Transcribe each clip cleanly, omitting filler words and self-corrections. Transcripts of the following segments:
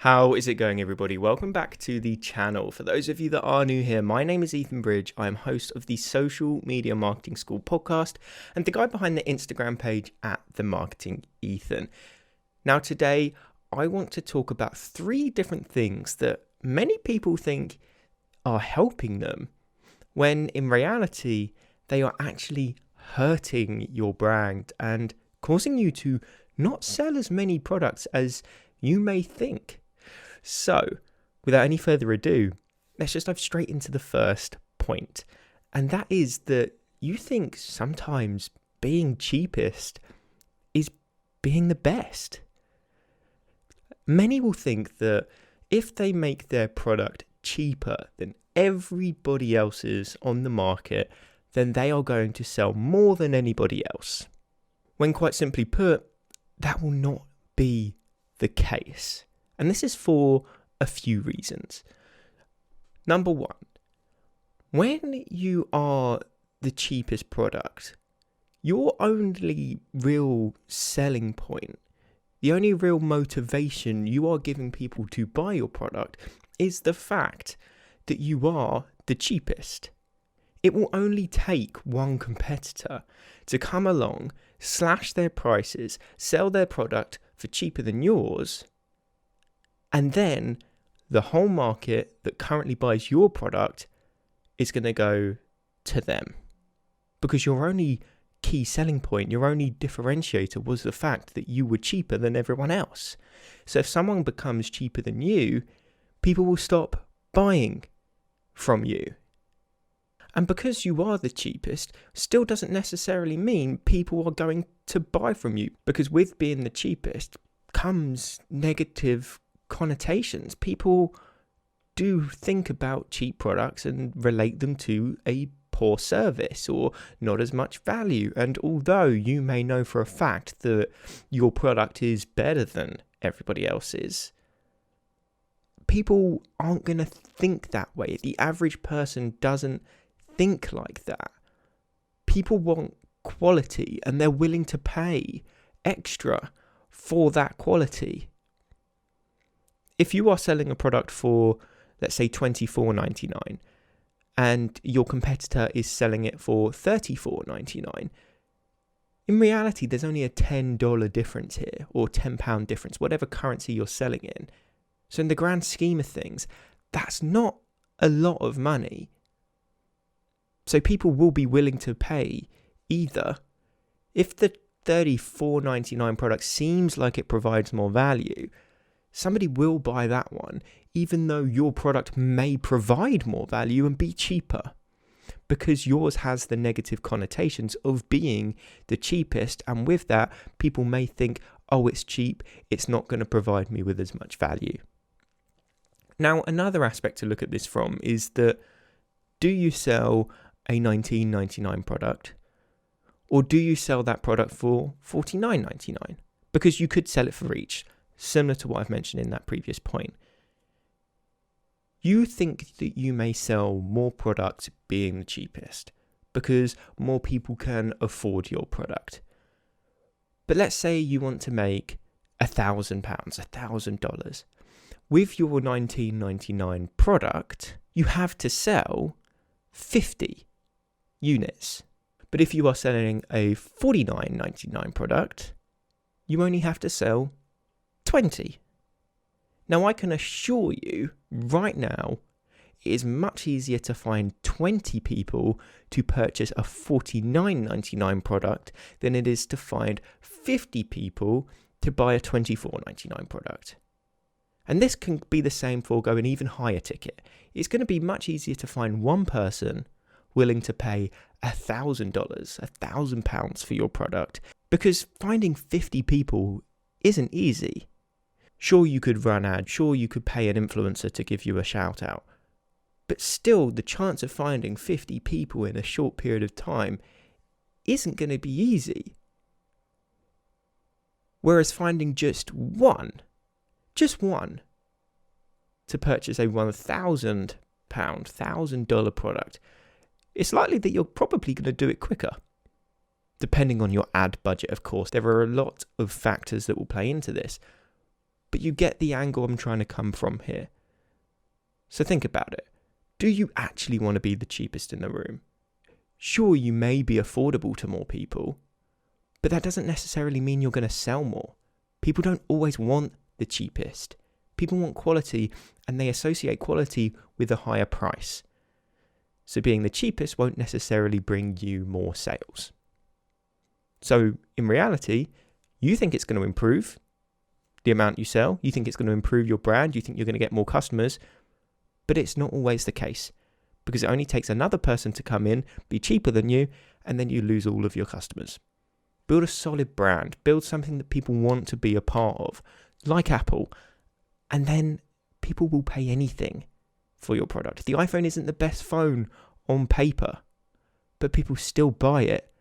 How is it going, everybody? Welcome back to the channel. For those of you that are new here, my name is Ethan Bridge. I am host of the Social Media Marketing School podcast and the guy behind the Instagram page at The Marketing Ethan. Now, today, I want to talk about 3 different things that many people think are helping them, when in reality, they are actually hurting your brand and causing you to not sell as many products as you may think. So, without any further ado, let's just dive straight into the first point. And that is that you think sometimes being cheapest is being the best. Many will think that if they make their product cheaper than everybody else's on the market, then they are going to sell more than anybody else. When quite simply put, that will not be the case. And this is for a few reasons. Number 1, when you are the cheapest product, your only real selling point, the only real motivation you are giving people to buy your product is the fact that you are the cheapest. It will only take one competitor to come along, slash their prices, sell their product for cheaper than yours, and then the whole market that currently buys your product is going to go to them. Because your only key selling point, your only differentiator was the fact that you were cheaper than everyone else. So if someone becomes cheaper than you, people will stop buying from you. And because you are the cheapest, still doesn't necessarily mean people are going to buy from you. Because with being the cheapest comes negative connotations. People do think about cheap products and relate them to a poor service or not as much value. And although you may know for a fact that your product is better than everybody else's, people aren't going to think that way. The average person doesn't think like that. People want quality and they're willing to pay extra for that quality. If you are selling a product for, let's say, $24.99 and your competitor is selling it for $34.99, in reality, there's only a $10 difference here, or £10 difference, whatever currency you're selling in. So in the grand scheme of things, that's not a lot of money. So people will be willing to pay either. If the $34.99 product seems like it provides more value, somebody will buy that one, even though your product may provide more value and be cheaper, because yours has the negative connotations of being the cheapest. And with that, people may think, oh, it's cheap, it's not going to provide me with as much value. Now, another aspect to look at this from is that, do you sell a $19.99 product, or do you sell that product for $49.99? Because you could sell it for each, similar to what I've mentioned in that previous point. You think that you may sell more product being the cheapest because more people can afford your product. But let's say you want to make £1,000, $1,000. With your $19.99 product, you have to sell 50 units. But if you are selling a $49.99 product, you only have to sell 20. Now, I can assure you right now, it is much easier to find 20 people to purchase a $49.99 product than it is to find 50 people to buy a $24.99 product. And this can be the same for going even higher ticket. It's going to be much easier to find one person willing to pay $1,000, £1,000 for your product, because finding 50 people isn't easy. Sure, you could run ads, sure, you could pay an influencer to give you a shout out, but still the chance of finding 50 people in a short period of time isn't going to be easy. Whereas finding just one, to purchase a £1,000, $1,000 product, it's likely that you're probably going to do it quicker. Depending on your ad budget, of course. There are a lot of factors that will play into this. But you get the angle I'm trying to come from here. So think about it. Do you actually want to be the cheapest in the room? Sure, you may be affordable to more people, but that doesn't necessarily mean you're going to sell more. People don't always want the cheapest. People want quality, and they associate quality with a higher price. So being the cheapest won't necessarily bring you more sales. So in reality, you think it's going to improve the amount you sell. You think it's going to improve your brand. You think you're going to get more customers. But it's not always the case, because it only takes another person to come in, be cheaper than you, and then you lose all of your customers. Build a solid brand. Build something that people want to be a part of, like Apple. And then people will pay anything for your product. The iPhone isn't the best phone on paper, but people still buy it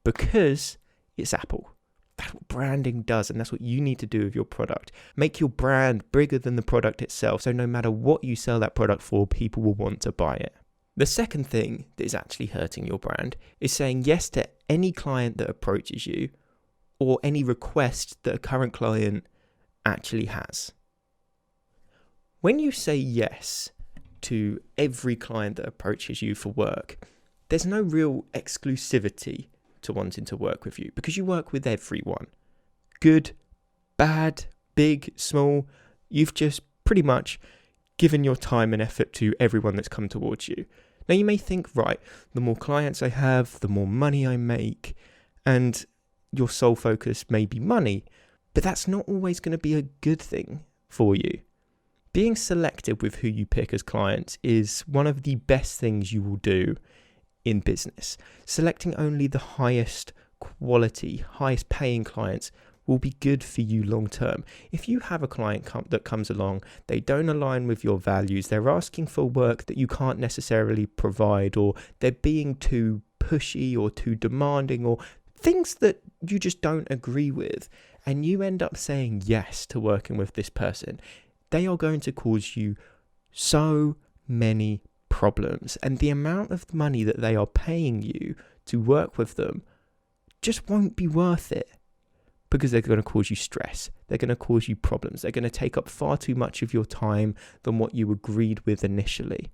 because it's Apple. That's what branding does, and that's what you need to do with your product. Make your brand bigger than the product itself, so no matter what you sell that product for, people will want to buy it. The second thing that is actually hurting your brand is saying yes to any client that approaches you or any request that a current client actually has. When you say yes to every client that approaches you for work, there's no real exclusivity to wanting to work with you because you work with everyone. Good, bad, big, small, you've just pretty much given your time and effort to everyone that's come towards you. Now you may think, right, the more clients I have, the more money I make, and your sole focus may be money, but that's not always going to be a good thing for you. Being selective with who you pick as clients is one of the best things you will do in business. Selecting only the highest quality, highest paying clients will be good for you long term. If you have a client that comes along, they don't align with your values, they're asking for work that you can't necessarily provide, or they're being too pushy or too demanding, or things that you just don't agree with, and you end up saying yes to working with this person, they are going to cause you so many problems. And the amount of money that they are paying you to work with them just won't be worth it, because they're going to cause you stress. They're going to cause you problems. They're going to take up far too much of your time than what you agreed with initially.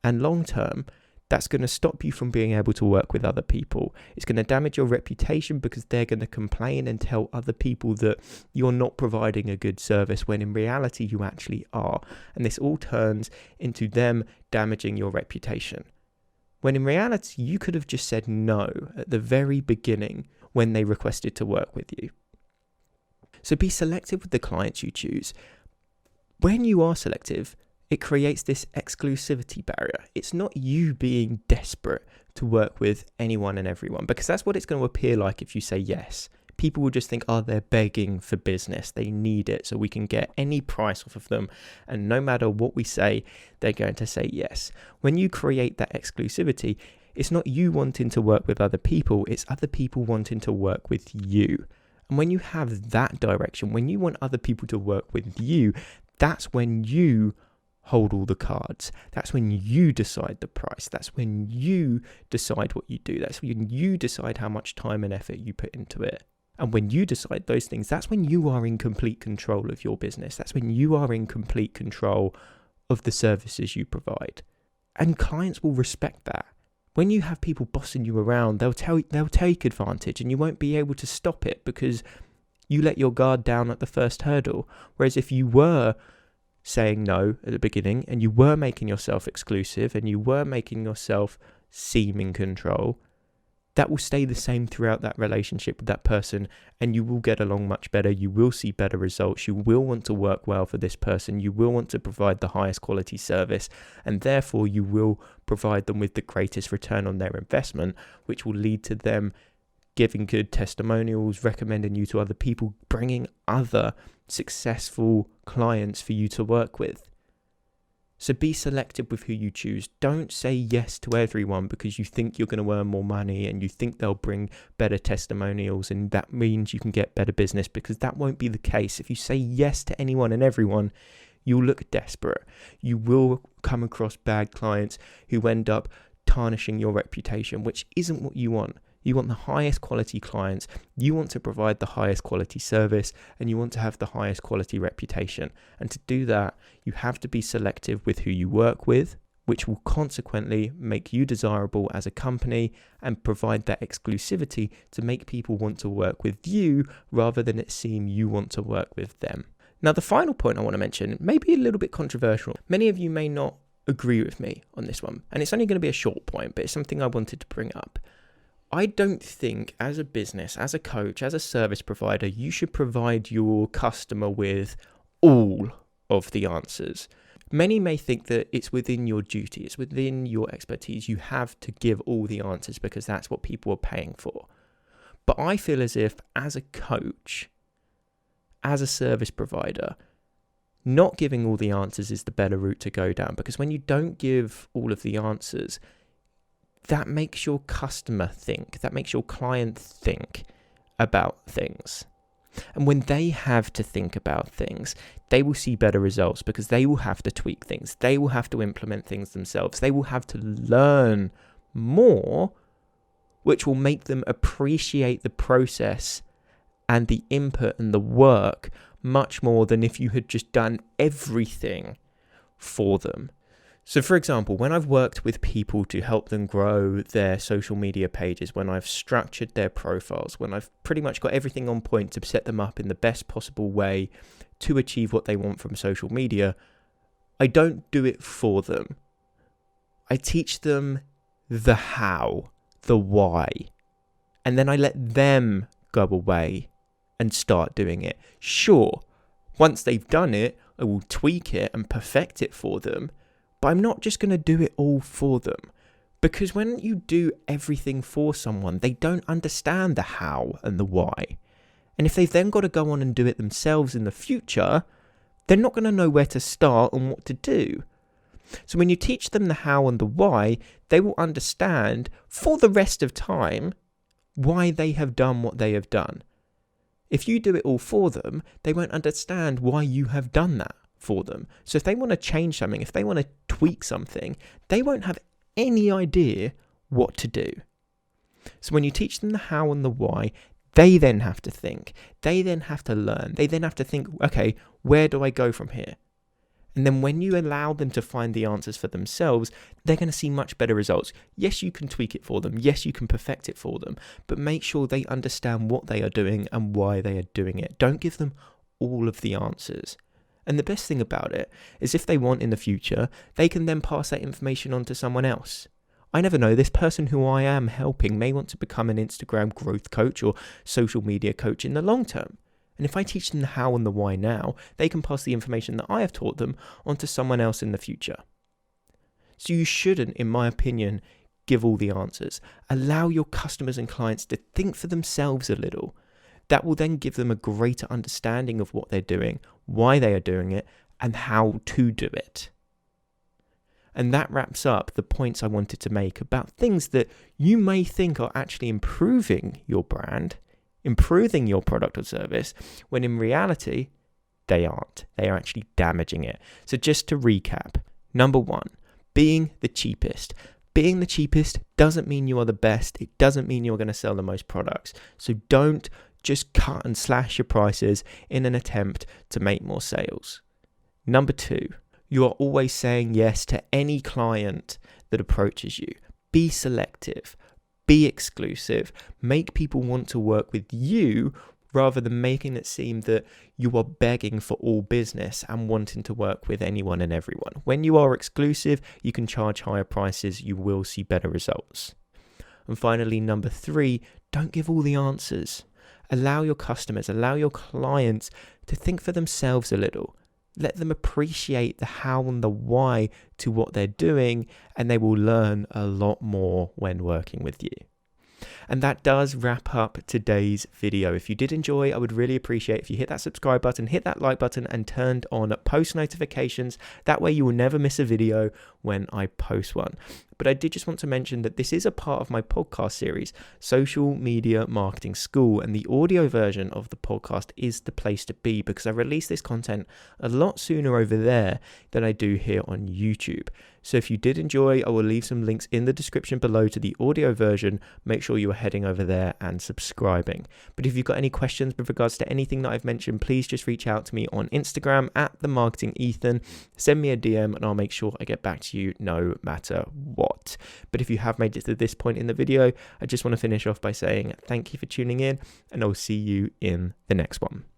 And long term, that's going to stop you from being able to work with other people. It's going to damage your reputation because they're going to complain and tell other people that you're not providing a good service when in reality you actually are. And this all turns into them damaging your reputation. When in reality, you could have just said no at the very beginning when they requested to work with you. So be selective with the clients you choose. When you are selective, it creates this exclusivity barrier. It's not you being desperate to work with anyone and everyone, because that's what it's going to appear like if you say yes. People will just think, oh, they're begging for business. They need it, so we can get any price off of them. And no matter what we say, they're going to say yes. When you create that exclusivity, it's not you wanting to work with other people, it's other people wanting to work with you. And when you have that direction, when you want other people to work with you, that's when you hold all the cards. That's when you decide the price. That's when you decide what you do. That's when you decide how much time and effort you put into it. And when you decide those things, that's when you are in complete control of your business. That's when you are in complete control of the services you provide. And clients will respect that. When you have people bossing you around, they'll take advantage, and you won't be able to stop it because you let your guard down at the first hurdle. Whereas if you were saying no at the beginning, and you were making yourself exclusive, and you were making yourself seem in control, that will stay the same throughout that relationship with that person, and you will get along much better. You will see better results. You will want to work well for this person. You will want to provide the highest quality service, and therefore you will provide them with the greatest return on their investment, which will lead to them giving good testimonials, recommending you to other people, bringing other successful clients for you to work with. So be selective with who you choose. Don't say yes to everyone because you think you're going to earn more money and you think they'll bring better testimonials and that means you can get better business, because that won't be the case. If you say yes to anyone and everyone, you'll look desperate. You will come across bad clients who end up tarnishing your reputation, which isn't what you want. You want the highest quality clients, you want to provide the highest quality service, and you want to have the highest quality reputation. And to do that, you have to be selective with who you work with, which will consequently make you desirable as a company and provide that exclusivity to make people want to work with you rather than it seem you want to work with them. Now, the final point I want to mention may be a little bit controversial. Many of you may not agree with me on this one, and it's only going to be a short point, but it's something I wanted to bring up. I don't think as a business, as a coach, as a service provider, you should provide your customer with all of the answers. Many may think that it's within your duty, it's within your expertise. You have to give all the answers because that's what people are paying for. But I feel as if, as a coach, as a service provider, not giving all the answers is the better route to go down, because when you don't give all of the answers, that makes your customer think, that makes your client think about things. And when they have to think about things, they will see better results because they will have to tweak things. They will have to implement things themselves. They will have to learn more, which will make them appreciate the process and the input and the work much more than if you had just done everything for them. So for example, when I've worked with people to help them grow their social media pages, when I've structured their profiles, when I've pretty much got everything on point to set them up in the best possible way to achieve what they want from social media, I don't do it for them. I teach them the how, the why, and then I let them go away and start doing it. Sure, once they've done it, I will tweak it and perfect it for them. But I'm not just going to do it all for them, because when you do everything for someone, they don't understand the how and the why. And if they've then got to go on and do it themselves in the future, they're not going to know where to start and what to do. So when you teach them the how and the why, they will understand for the rest of time why they have done what they have done. If you do it all for them, they won't understand why you have done that for them. So if they want to change something, if they want to tweak something, they won't have any idea what to do. So when you teach them the how and the why, they then have to think. They then have to learn. They then have to think, okay, where do I go from here? And then when you allow them to find the answers for themselves, they're going to see much better results. Yes, you can tweak it for them. Yes, you can perfect it for them. But make sure they understand what they are doing and why they are doing it. Don't give them all of the answers. And the best thing about it is if they want in the future, they can then pass that information on to someone else. I never know, this person who I am helping may want to become an Instagram growth coach or social media coach in the long term. And if I teach them the how and the why now, they can pass the information that I have taught them on to someone else in the future. So you shouldn't, in my opinion, give all the answers. Allow your customers and clients to think for themselves a little. That will then give them a greater understanding of what they're doing, why they are doing it, and how to do it. And that wraps up the points I wanted to make about things that you may think are actually improving your brand, improving your product or service, when in reality, they aren't. They are actually damaging it. So just to recap, number one, being the cheapest. Being the cheapest doesn't mean you are the best. It doesn't mean you're going to sell the most products. So don't just cut and slash your prices in an attempt to make more sales. Number two, you are always saying yes to any client that approaches you. Be selective, be exclusive, make people want to work with you rather than making it seem that you are begging for all business and wanting to work with anyone and everyone. When you are exclusive, you can charge higher prices, you will see better results. And finally, number three, don't give all the answers. Allow your customers, allow your clients to think for themselves a little. Let them appreciate the how and the why to what they're doing, and they will learn a lot more when working with you. And that does wrap up today's video. If you did enjoy, I would really appreciate if you hit that subscribe button, hit that like button, and turned on post notifications. That way you will never miss a video when I post one. But I did just want to mention that this is a part of my podcast series, Social Media Marketing School, and the audio version of the podcast is the place to be because I release this content a lot sooner over there than I do here on YouTube. So if you did enjoy, I will leave some links in the description below to the audio version. Make sure you are heading over there and subscribing. But if you've got any questions with regards to anything that I've mentioned, please just reach out to me on Instagram at @themarketingethan. Send me a DM and I'll make sure I get back to you no matter what. But if you have made it to this point in the video, I just want to finish off by saying thank you for tuning in, and I'll see you in the next one.